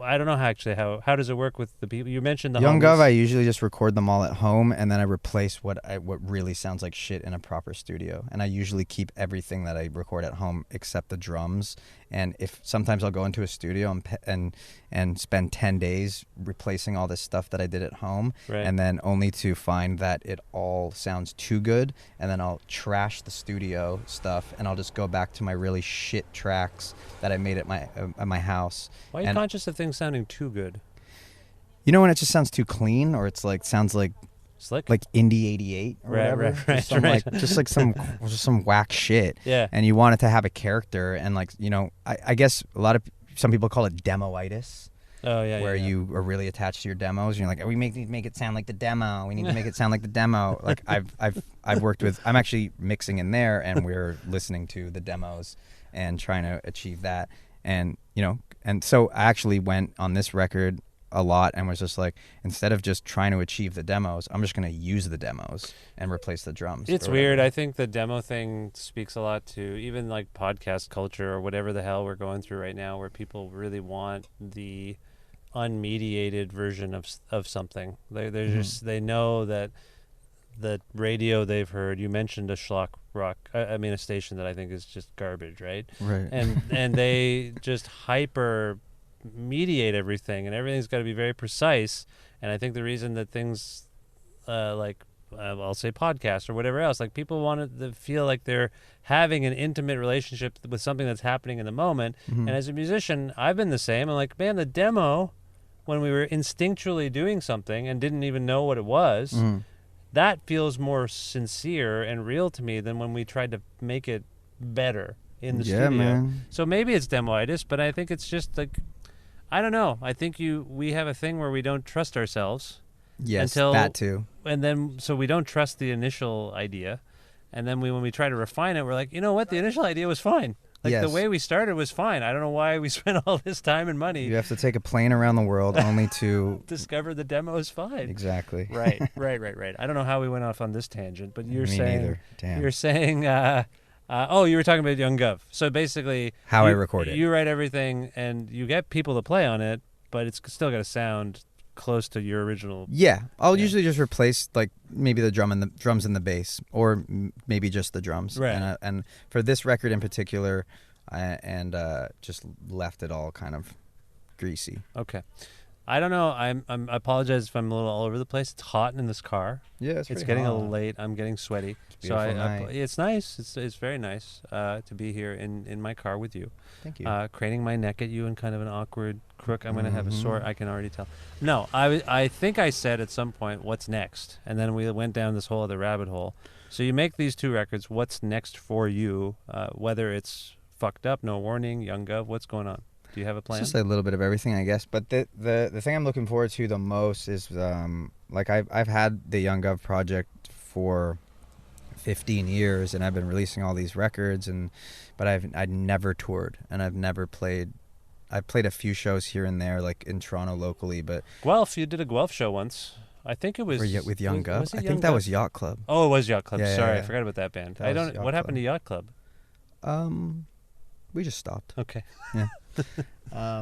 I don't know how does it work with the people? You mentioned the Young homies. Guv, I usually just record them all at home, and then I replace what really sounds like shit in a proper studio. And I usually keep everything that I record at home except the drums. And if sometimes I'll go into a studio and spend 10 days replacing all this stuff that I did at home, and then only to find that it all sounds too good, and then I'll trash the studio stuff, and I'll just go back to my really shit tracks that I made at my house. Why are you conscious of things sounding too good? When it just sounds too clean, or it's like sounds like Slick. like Indie 88 or Right, whatever. right, Just some, right. like just some whack shit. Yeah. And you want it to have a character, and like, you know, I guess some people call it demoitis. Oh yeah. Where yeah. you are really attached to your demos, and you're like, we need to make it sound like the demo. We need to make it sound like the demo. Like I've worked with. I'm actually mixing in there, and we're listening to the demos and trying to achieve that. And you know, and so I actually went on this record a lot and was just like, instead of just trying to achieve the demos, I'm just going to use the demos and replace the drums. It's weird. I think the demo thing speaks a lot to even like podcast culture or whatever the hell we're going through right now, where people really want the unmediated version of something. They're just, they know that the radio they've heard, you mentioned a schlock rock, I mean a station that I think is just garbage, right? Right. And they just hyper mediate everything, and everything's got to be very precise. And I think the reason that things like I'll say podcasts or whatever else, like people want to feel like they're having an intimate relationship with something that's happening in the moment. And as a musician, I've been the same. I'm like, man, the demo, when we were instinctually doing something and didn't even know what it was, that feels more sincere and real to me than when we tried to make it better in the studio. Man. So maybe it's demoitis, but I think it's just like, I don't know. I think we have a thing where we don't trust ourselves. Yes, that too. And then, so we don't trust the initial idea. And then when we try to refine it, we're like, you know what? The initial idea was fine. Like the way we started was fine. I don't know why we spent all this time and money. You have to take a plane around the world only to discover the demo is fine. Exactly. Right. I don't know how we went off on this tangent, but you're Me saying, neither. Damn. You're saying, you were talking about Young Guv. So basically, I record it. You write everything, and you get people to play on it, but it's still got to sound close to your original. Yeah, I'll usually just replace like maybe the drums and the bass, or maybe just the drums. Right. And for this record in particular, just left it all kind of greasy. Okay. I don't know. I apologize if I'm a little all over the place. It's hot in this car. Yeah, it's getting a little late. I'm getting sweaty. It's a beautiful night. It's nice. It's very nice to be here in my car with you. Thank you. Craning my neck at you in kind of an awkward crook. I'm going to have a sore. I can already tell. No, I think I said at some point, what's next? And then we went down this whole other rabbit hole. So you make these two records. What's next for you? Whether it's Fucked Up, No Warning, Young Guv, what's going on? Do you have a plan? It's just a little bit of everything, I guess. But the thing I'm looking forward to the most is like I've had the Young Guv project for 15 years, and I've been releasing all these records, but I'd never toured, and I've never played. I've played a few shows here and there, like in Toronto locally, but Guelph, you did a Guelph show once. I think it was with Young Guv. Was it I Young think that Guv? was Yacht Club. Oh, it was Yacht Club. Yeah, Sorry, yeah. I forgot about that band. That was Yacht What happened Club. to Yacht Club? We just stopped. Okay. Yeah.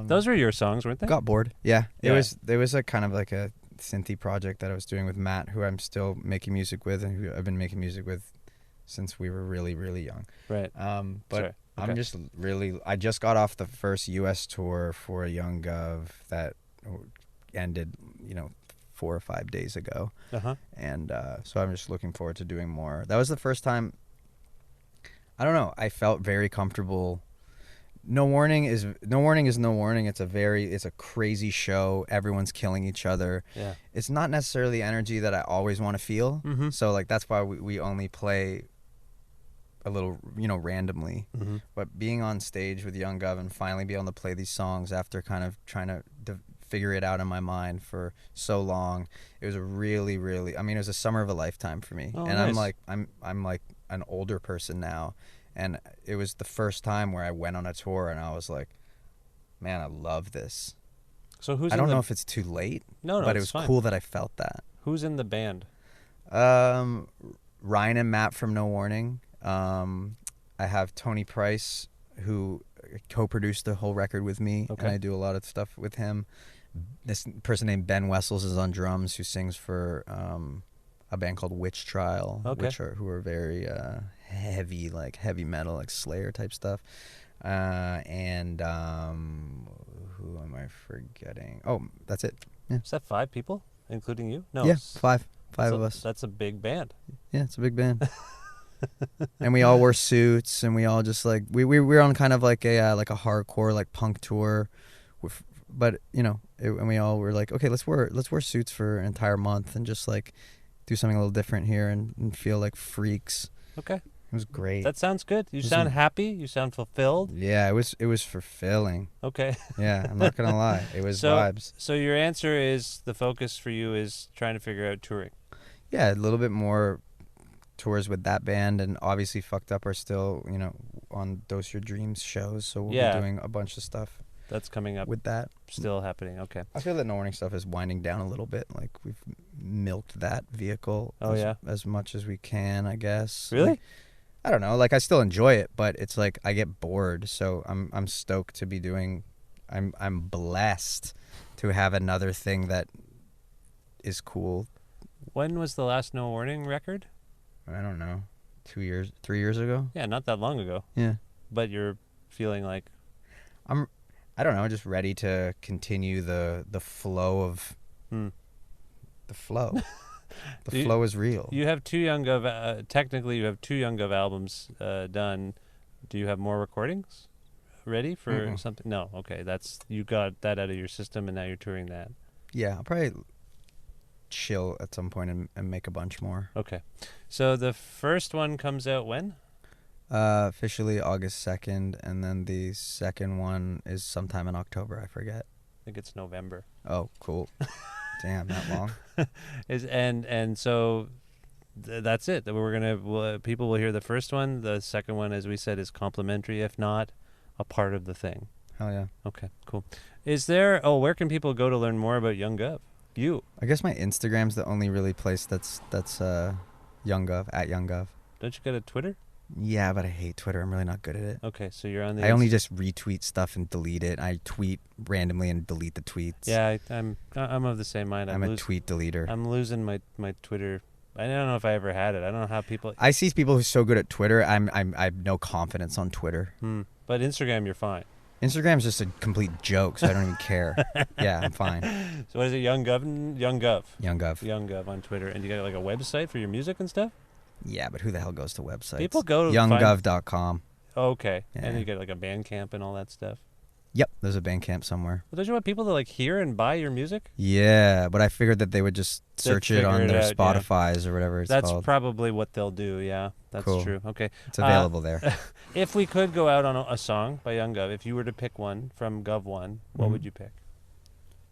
Those were your songs, weren't they? Got bored. Yeah. Yeah. There was a kind of like a synthy project that I was doing with Matt, who I'm still making music with, and who I've been making music with since we were really, really young. Right. But Sorry. Okay. I'm just really, I just got off the first U.S. tour for Young Guv that ended, 4 or 5 days ago. Uh-huh. And so I'm just looking forward to doing more. That was the first time, I don't know, I felt very comfortable. No Warning is No Warning. It's a crazy show. Everyone's killing each other. Yeah. It's not necessarily energy that I always want to feel. Mm-hmm. So like that's why we only play a little, randomly. Mm-hmm. But being on stage with Young Guv and finally be able to play these songs after kind of trying to figure it out in my mind for so long, it was a really, really, it was a summer of a lifetime for me. Oh, and nice. I'm like an older person now. And it was the first time where I went on a tour and I was like, man, I love this. So who's I don't know if it's too late. No, but it it's was fine. cool that I felt that. Who's in the band? Ryan and Matt from No Warning. I have Tony Price, who co-produced the whole record with me, Okay. and I do a lot of stuff with him. This person named Ben Wessels is on drums, who sings for a band called Witch Trial, Okay. who are very heavy, like heavy metal, like Slayer type stuff. Who am I forgetting? Oh, that's it. Yeah, Is that 5 people, including you? No. yeah, five of us. That's a big band. Yeah, it's a big band. And we all wore suits, and we all just like we were on kind of like a hardcore like punk tour, but and we all were like, okay, let's wear suits for an entire month and just like do something a little different here and feel like freaks. Okay. It was great. That sounds good. You sound happy. You sound fulfilled. Yeah, it was fulfilling. Okay. Yeah, I'm not gonna lie. It was vibes. So your answer is the focus for you is trying to figure out touring. Yeah, a little bit more tours with that band, and obviously Fucked Up are still, on Dose Your Dreams shows, so we'll be doing a bunch of stuff. That's coming up with that. Still happening. Okay. I feel that No Warning stuff is winding down a little bit. Like we've milked that vehicle as much as we can, I guess. Really? Like, I don't know. Like I still enjoy it, but it's like I get bored. So I'm stoked to be doing. I'm blessed to have another thing that is cool. When was the last No Warning record? I don't know. 3 years ago. Yeah, not that long ago. Yeah. But you're feeling like I don't know, just ready to continue the flow of the flow. The flow is real. You have two Young Guv. Technically, you have two Young Guv albums done. Do you have more recordings ready for something? No. Okay, you got that out of your system, and now you're touring that. Yeah, I'll probably chill at some point and make a bunch more. Okay, so the first one comes out when? Officially August 2nd, and then the second one is sometime in October. I forget. I think it's November. Oh, cool. Damn, that long. So that's it. People will hear the first one. The second one, as we said, is complimentary, if not a part of the thing. Hell yeah. Okay, cool. Where can people go to learn more about Young Guv? I guess my Instagram's the only really place that's Young Guv, at Young Guv. Don't you got a Twitter? Yeah, but I hate Twitter. I'm really not good at it. Okay, so you're on the... I only just retweet stuff and delete it. I tweet randomly and delete the tweets. Yeah, I'm of the same mind. I'm a tweet deleter. I'm losing my Twitter. I don't know if I ever had it. I don't know how people... I see people who's so good at Twitter. I have no confidence on Twitter. But Instagram, you're fine. Instagram's just a complete joke, so I don't even care. Yeah, I'm fine. So what is it, Young Guv? Young Guv. Young Guv. Young Guv on Twitter. And you got like a website for your music and stuff? Yeah, but who the hell goes to websites? People go to YoungGuv.com. Okay. Yeah. And you get like a Bandcamp and all that stuff? Yep, there's a Bandcamp somewhere. But don't you want people to like hear and buy your music? Yeah, but I figured that they would just search it on their Spotify's or whatever it's called. That's probably what they'll do, yeah. That's cool. True. Okay. It's available there. If we could go out on a song by Young Guv, if you were to pick one from Guv 1, what would you pick?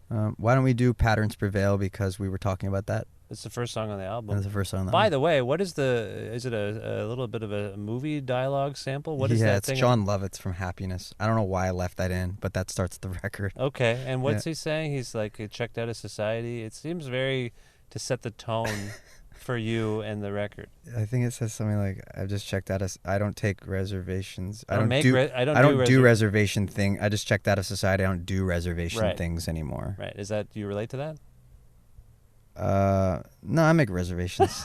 Why don't we do Patterns Prevail, because we were talking about that. It's the first song on the album. That's the first song on the By album. the way, is it a little bit of a movie dialogue sample? What is that it's thing? John Lovett's from Happiness. I don't know why I left that in, but that starts the record. Okay, and what's he saying? He's like, checked out of society. It seems very to set the tone for you and the record. I think it says something like, I've just checked out of... I don't take reservations. I don't do reservation thing. I just checked out of society. I don't do reservation things anymore. Right. Do you relate to that? No, I make reservations.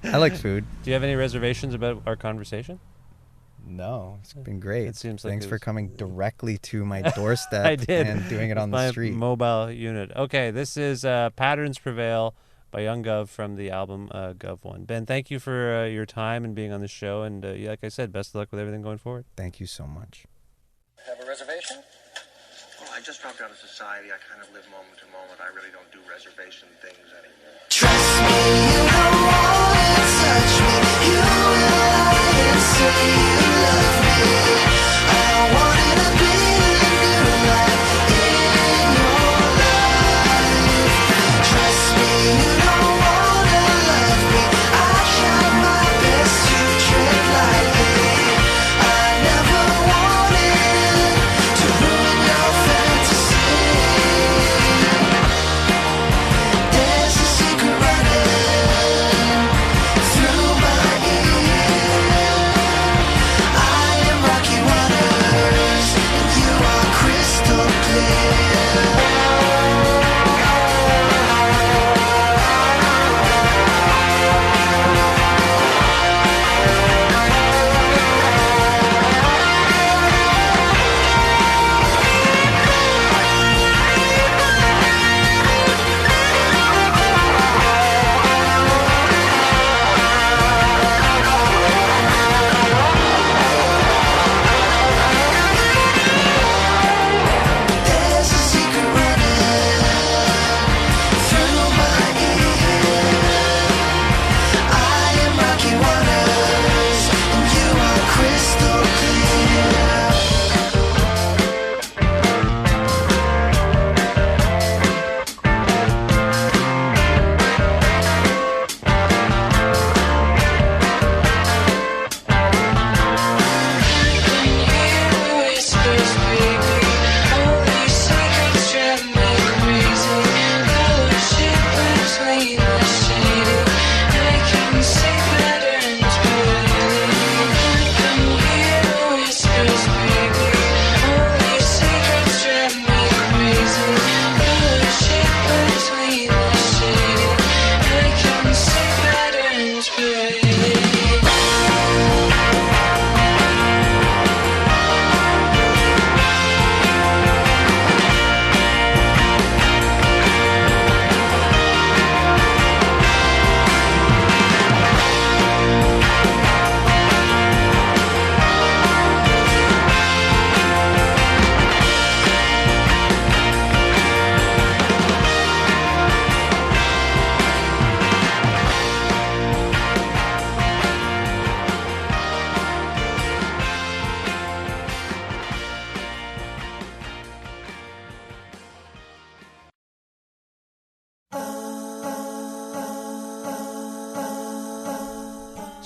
I like food. Do you have any reservations about our conversation? No, it's been great. It seems like Thanks for coming directly to my doorstep I did. and doing it on the street. Mobile unit. Okay, this is Patterns Prevail by Young Guv from the album Guv 1. Ben, thank you for your time and being on the show. And like I said, best of luck with everything going forward. Thank you so much. Have a reservation? Well, I just dropped out of society. I kind of live moment to moment. I really don't do reservation things anymore. Trust me, you don't want to touch me. You lie and say you love me. I wanted to be the new life in your life. Trust me, you don't want to love me. I tried my best to tread lightly. I never wanted to ruin your fantasy. There's a secret running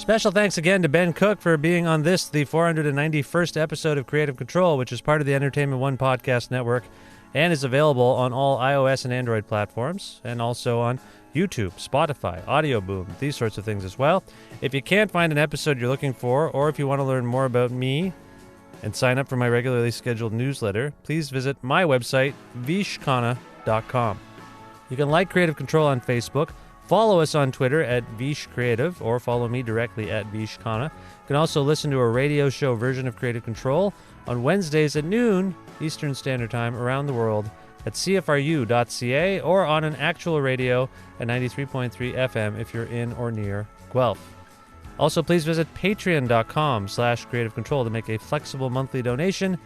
Special thanks again to Ben Cook for being on this, the 491st episode of Creative Control, which is part of the Entertainment One Podcast Network and is available on all iOS and Android platforms, and also on YouTube, Spotify, Audio Boom, these sorts of things as well. If you can't find an episode you're looking for, or if you want to learn more about me and sign up for my regularly scheduled newsletter, please visit my website, vishkhanna.com. You can like Creative Control on Facebook, follow us on Twitter at Vish Creative, or follow me directly at Vishkhanna. You can also listen to a radio show version of Creative Control on Wednesdays at noon Eastern Standard Time around the world at CFRU.ca or on an actual radio at 93.3 FM if you're in or near Guelph. Also, please visit patreon.com/Creative Control to make a flexible monthly donation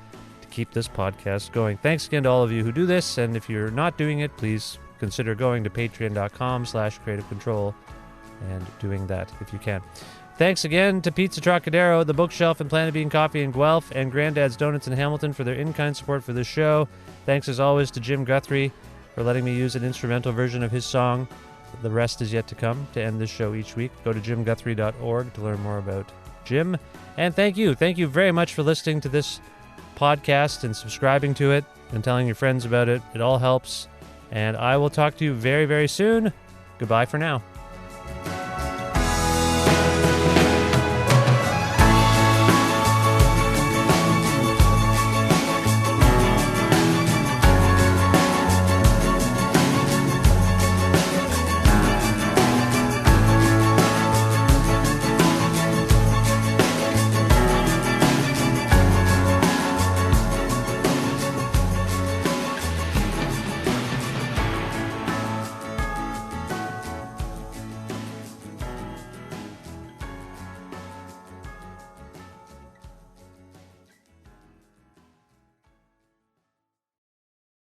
to keep this podcast going. Thanks again to all of you who do this, and if you're not doing it, please consider going to patreon.com/Creative Control and doing that if you can. Thanks again to Pizza Trokadero, The Bookshelf, and Planet Bean Coffee in Guelph, and Grandad's Donuts in Hamilton for their in-kind support for this show. Thanks as always to Jim Guthrie for letting me use an instrumental version of his song, The Rest Is Yet to Come, to end this show each week. Go to jimguthrie.org to learn more about Jim. And thank you very much for listening to this podcast and subscribing to it and telling your friends about it. It all helps. And I will talk to you very, very soon. Goodbye for now.